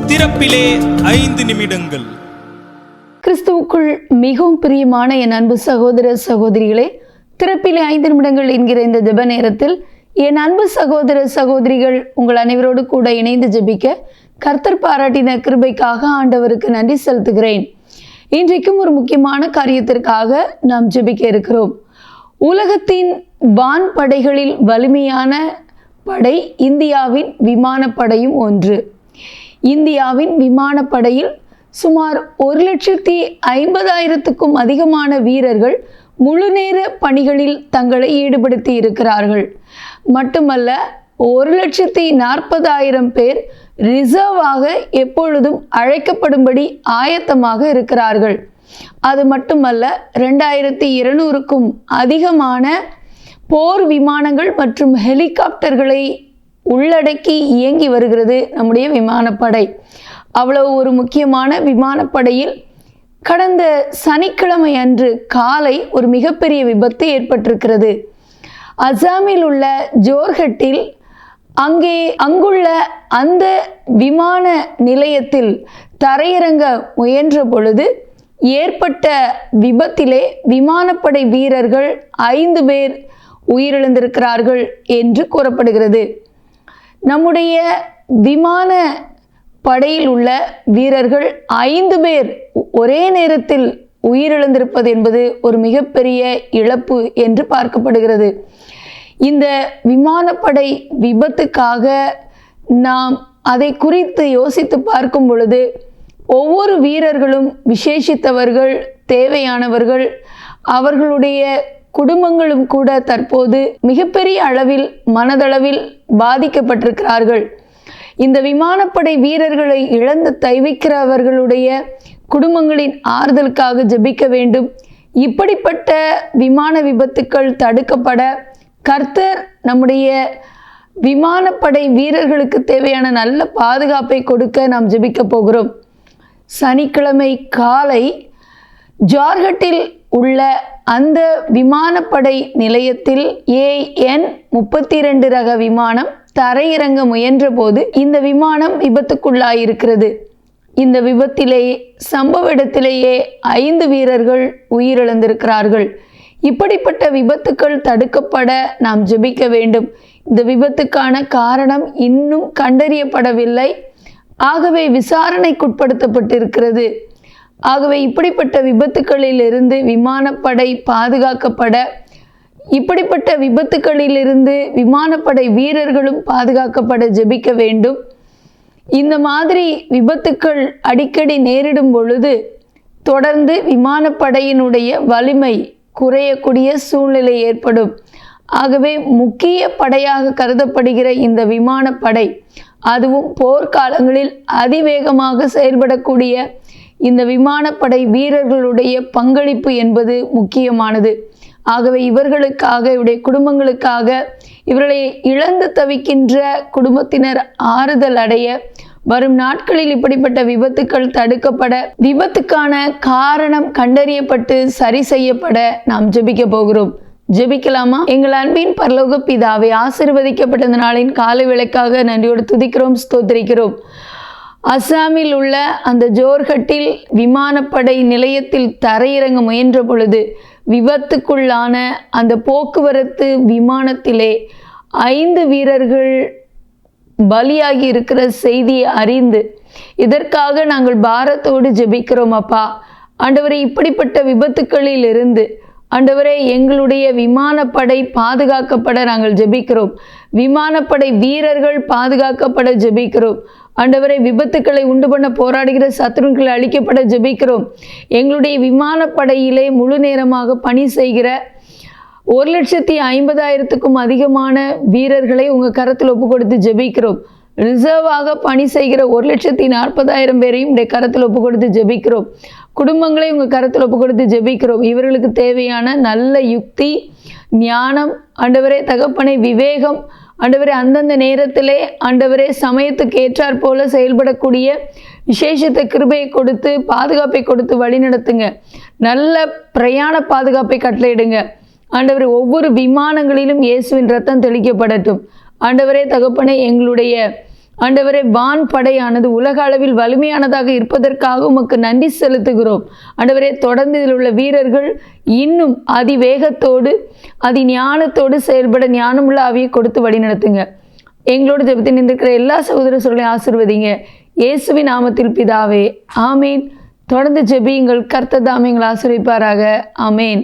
திறப்பிலே 5 நிமிடங்கள். கிறிஸ்துவுக்குள் மிகவும் பிரியமான என் அன்பு சகோதர சகோதரிகளே, திறப்பிலே 5 நிமிடங்கள் என்கிற இந்த ஜெப நேரத்தில் என் அன்பு சகோதர சகோதரிகள் உங்கள் அனைவரோடு கூட இணைந்து ஜெபிக்க கர்த்தர் பாராட்டின கிருபைக்காக ஆண்டவருக்கு நன்றி செலுத்துகிறேன். இன்றைக்கும் ஒரு முக்கியமான காரியத்திற்காக நாம் ஜெபிக்க இருக்கிறோம். உலகத்தின் வான் படைகளில் வலிமையான படை இந்தியாவின் விமானப்படையும் ஒன்று. இந்தியாவின் விமானப்படையில் சுமார் 1,50,000க்கும் அதிகமான வீரர்கள் முழுநேர பணிகளில் தங்களை ஈடுபடுத்தி இருக்கிறார்கள். மட்டுமல்ல, 1,40,000 பேர் ரிசர்வாக எப்பொழுதும் அழைக்கப்படும்படி ஆயத்தமாக இருக்கிறார்கள். அது மட்டுமல்ல, 2,200க்கும் அதிகமான போர் விமானங்கள் மற்றும் ஹெலிகாப்டர்களை உள்ளடக்கி இயங்கி வருகிறது நம்முடைய விமானப்படை. அவ்வளவு ஒரு முக்கியமான விமானப்படையில் கடந்த சனிக்கிழமை அன்று காலை ஒரு மிகப்பெரிய விபத்து ஏற்பட்டிருக்கிறது. அசாமில் உள்ள ஜோர்ஹட்டில் அங்குள்ள அந்த விமான நிலையத்தில் தரையிறங்க முயன்ற பொழுது ஏற்பட்ட விபத்திலே விமானப்படை வீரர்கள் 5 பேர் உயிரிழந்திருக்கிறார்கள் என்று கூறப்படுகிறது. நம்முடைய விமான படையில் உள்ள வீரர்கள் 5 பேர் ஒரே நேரத்தில் உயிரிழந்திருப்பது என்பது ஒரு மிகப்பெரிய இழப்பு என்று பார்க்கப்படுகிறது. இந்த விமானப்படை விபத்துக்காக நாம் அதை குறித்து யோசித்து பார்க்கும் பொழுது ஒவ்வொரு வீரர்களும் விசேஷித்தவர்கள், தேவையானவர்கள், அவர்களுடைய குடும்பங்களும் கூட தற்போது மிகப்பெரிய அளவில் மனதளவில் பாதிக்கப்பட்டிருக்கிறார்கள். இந்த விமானப்படை வீரர்களை இழந்து தவிக்கிறவர்களுடைய குடும்பங்களின் ஆறுதலுக்காக ஜெபிக்க வேண்டும். இப்படிப்பட்ட விமான விபத்துக்கள் தடுக்கப்பட கர்த்தர் நம்முடைய விமானப்படை வீரர்களுக்கு தேவையான நல்ல பாதுகாப்பை கொடுக்க நாம் ஜெபிக்க போகிறோம். சனிக்கிழமை காலை ஜோர்ஹட்டில் உள்ள அந்த விமானப்படை நிலையத்தில் AN 32 ரக விமானம் தரையிறங்க முயன்ற போது இந்த விமானம் விபத்துக்குள்ளாயிருக்கிறது. இந்த விபத்திலேயே சம்பவ இடத்திலேயே 5 வீரர்கள் உயிரிழந்திருக்கிறார்கள். இப்படிப்பட்ட விபத்துக்கள் தடுக்கப்பட நாம் ஜெபிக்க வேண்டும். இந்த விபத்துக்கான காரணம் இன்னும் கண்டறியப்படவில்லை. ஆகவே விசாரணைக்குட்படுத்தப்பட்டிருக்கிறது. ஆகவே இப்படிப்பட்ட விபத்துக்களிலிருந்து விமானப்படை பாதுகாக்கப்பட, இப்படிப்பட்ட விபத்துக்களிலிருந்து விமானப்படை வீரர்களும் பாதுகாக்கப்பட ஜெபிக்க வேண்டும். இந்த மாதிரி விபத்துக்கள் அடிக்கடி நேரிடும் பொழுது தொடர்ந்து விமானப்படையினுடைய வலிமை குறையக்கூடிய சூழ்நிலை ஏற்படும். ஆகவே முக்கிய படையாக கருதப்படுகிற இந்த விமானப்படை, அதுவும் போர்க்காலங்களில் அதிவேகமாக செயல்படக்கூடிய இந்த விமானப்படை வீரர்களுடைய பங்களிப்பு என்பது முக்கியமானது. ஆகவே இவர்களுக்காக, இவருடைய குடும்பங்களுக்காக, இவர்களை இழந்து தவிக்கின்ற குடும்பத்தினர் ஆறுதல் அடைய, வரும் நாட்களில் இப்படிப்பட்ட விபத்துக்கள் தடுக்கப்பட, விபத்துக்கான காரணம் கண்டறியப்பட்டு சரி செய்யப்பட நாம் ஜெபிக்க போகிறோம். ஜெபிக்கலாமா? எங்கள் அன்பின் பரலோக பிதாவே, ஆசீர்வதிக்கப்பட்ட இந்த நாளின் காலை வேளைக்காக நன்றியோடு துதிக்கிறோம், ஸ்தோத்திரிக்கிறோம். அசாமில் உள்ள அந்த ஜோர்ஹட்டில் விமானப்படை நிலையத்தில் தரையிறங்க முயன்ற பொழுது விபத்துக்குள்ளான அந்த போக்குவரத்து விமானத்திலே 5 வீரர்கள் பலியாகி இருக்கிற செய்தியை அறிந்து இதற்காக நாங்கள் பாரத்தோடு ஜெபிக்கிறோம். அப்பா ஆண்டவரே, இப்படிப்பட்ட விபத்துக்களில் இருந்து ஆண்டவரே எங்களுடைய விமானப்படை பாதுகாக்கப்பட நாங்கள் ஜெபிக்கிறோம். விமானப்படை வீரர்கள் பாதுகாக்கப்பட ஜெபிக்கிறோம். ஆண்டவரை, விபத்துக்களை உண்டு பண்ண போராடுகிற சத்துருக்களை அழிக்கப்பட ஜெபிக்கிறோம். எங்களுடைய விமானப்படையிலே முழு நேரமாக பணி செய்கிற 1,50,000க்கும் அதிகமான வீரர்களை உங்கள் கரத்தில் ஒப்பு கொடுத்து ஜெபிக்கிறோம். ரிசர்வாக பணி செய்கிற 1,40,000 பேரையும் உடைய கரத்தில் ஒப்பு கொடுத்து ஜெபிக்கிறோம். குடும்பங்களை உங்கள் கரத்தில் ஒப்பு கொடுத்து ஜெபிக்கிறோம். இவர்களுக்கு தேவையான நல்ல யுக்தி, ஞானம், ஆண்டவரே தகப்பனை விவேகம், ஆண்டவரே அந்தந்த நேரத்திலே ஆண்டவரே சமயத்துக்கு ஏற்றாற் போல செயல்படக்கூடிய விசேஷத்தை கிருபையை கொடுத்து பாதுகாப்பை கொடுத்து வழி நடத்துங்க. நல்ல பிரயாண பாதுகாப்பை கட்டளையிடுங்க. ஆண்டவரே, ஒவ்வொரு விமானங்களிலும் இயேசுவின் ரத்தம் தெளிக்கப்படட்டும். ஆண்டவரே தகப்பனே, எங்களுடைய ஆண்டவரே வான் படையானது உலக அளவில் வலிமையானதாக இருப்பதற்காக உமக்கு நன்றி செலுத்துகிறோம். ஆண்டவரே, தொடர்ந்து இதில் உள்ள வீரர்கள் இன்னும் அதிவேகத்தோடு ஞானத்தோடு செயல்பட ஞானமுள்ள ஆவியை கொடுத்து வழி நடத்துங்க. எங்களோட ஜெபத்தில் நின்றிருக்கிற எல்லா சகோதர சொல்லையும் ஆசீர்வதிங்க. இயேசுவின் நாமத்தில் பிதாவே, ஆமீன். தொடர்ந்து ஜெபியுங்கள். கர்த்தர் தாமே எங்களை ஆசீர்வதிப்பாராக. ஆமீன்.